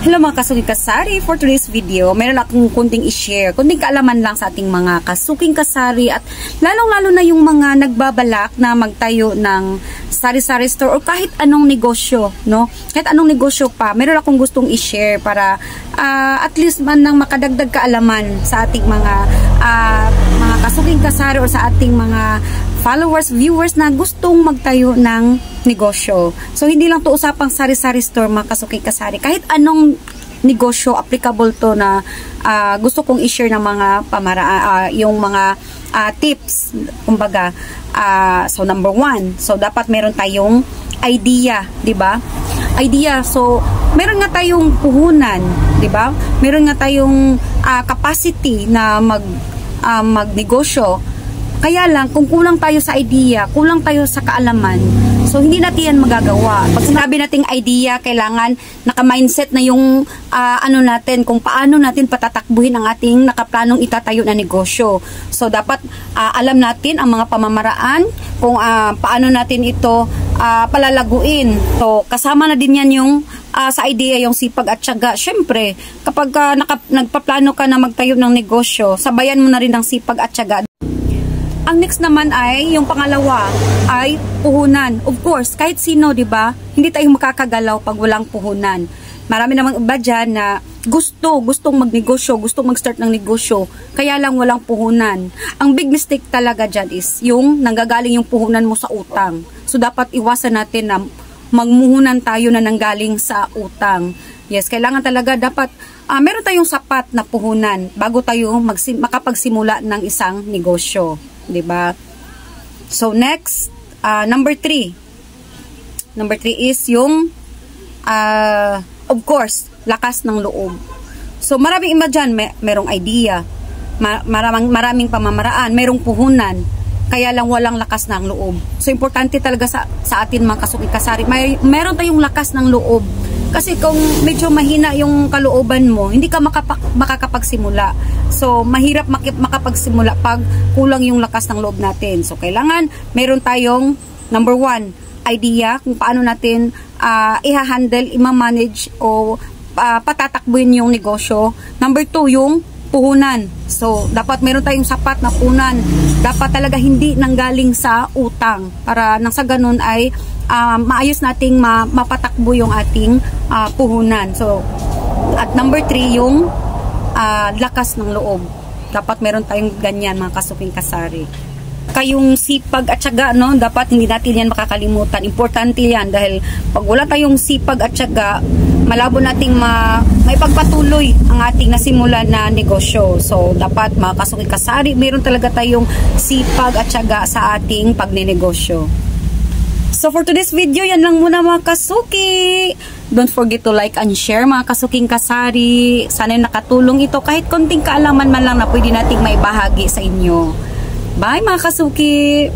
Hello mga kasuking kasari, for today's video, meron akong kunting i-share, kunting kaalaman lang sa ating mga kasuking kasari at lalong-lalo na yung mga nagbabalak na magtayo ng sari-sari store o kahit anong negosyo, no? Kahit anong negosyo pa, meron akong gustong i-share para at least man nang makadagdag kaalaman sa ating mga kasuking kasari o sa ating mga followers, viewers na gustong magtayo ng negosyo. So, hindi lang to usapang sari-sari store mga kasuking kasari. Kahit anong negosyo, applicable to na gusto kong i-share ng mga yung mga tips, kumbaga. So, number 1. So, dapat meron tayong idea, di ba? Idea. So, meron nga tayong puhunan, di ba? Meron nga tayong capacity na magnegosyo. Kaya lang, kung kulang tayo sa idea, kulang tayo sa kaalaman, so hindi natin yan magagawa. Pag sinabi nating idea, kailangan naka-mindset na yung natin, kung paano natin patatakbuhin ang ating nakaplanong itatayo na negosyo. So dapat alam natin ang mga pamamaraan, kung paano natin ito palalaguin. So kasama na din yan yung sa idea, yung sipag at tiyaga. Syempre, kapag nagpaplano ka na magtayo ng negosyo, sabayan mo na rin ang sipag at tiyaga. Ang next naman ay, yung pangalawa, ay puhunan. Of course, kahit sino, di ba? Hindi tayo makakagalaw pag walang puhunan. Marami namang iba dyan na gustong magnegosyo, gustong mag-start ng negosyo, kaya lang walang puhunan. Ang big mistake talaga dyan is yung nanggagaling yung puhunan mo sa utang. So, dapat iwasan natin na magmuhunan tayo na nanggaling sa utang. Yes, kailangan talaga dapat meron tayong sapat na puhunan bago tayo makapagsimula ng isang negosyo. Diba? So, next, number 3. Number 3 is yung, of course, lakas ng loob. So, maraming iba dyan, merong idea, maraming pamamaraan, merong puhunan, kaya lang walang lakas ng loob. So, importante talaga sa atin mga kasuking kasari, meron tayong lakas ng loob. Kasi kung medyo mahina yung kalooban mo, hindi ka makakapagsimula. So, mahirap makapagsimula pag kulang yung lakas ng loob natin. So, kailangan meron tayong, number 1, idea kung paano natin i-handle, i-manage o patatakbuhin yung negosyo. Number 2, yung puhunan. So, dapat meron tayong sapat na puhunan. Dapat talaga hindi nanggaling sa utang. Para nang sa ganun ay maayos nating mapatakbo yung ating puhunan. So, at number 3, yung lakas ng loob. Dapat meron tayong ganyan mga kasuking kasari. Kayong sipag at tiyaga, no? Dapat hindi natin yan makakalimutan. Importante yan dahil pag wala tayong sipag at tiyaga, malabo nating maipagpatuloy ang ating nasimulan na negosyo. So, dapat mga kasuking kasari, meron talaga tayong sipag at tiyaga sa ating pagnenegosyo. So, for today's video, yan lang muna mga kasuki. Don't forget to like and share mga kasuking kasari. Sana nakatulong ito kahit konting kaalaman man lang na pwede nating maibahagi sa inyo. Bye mga kasuki!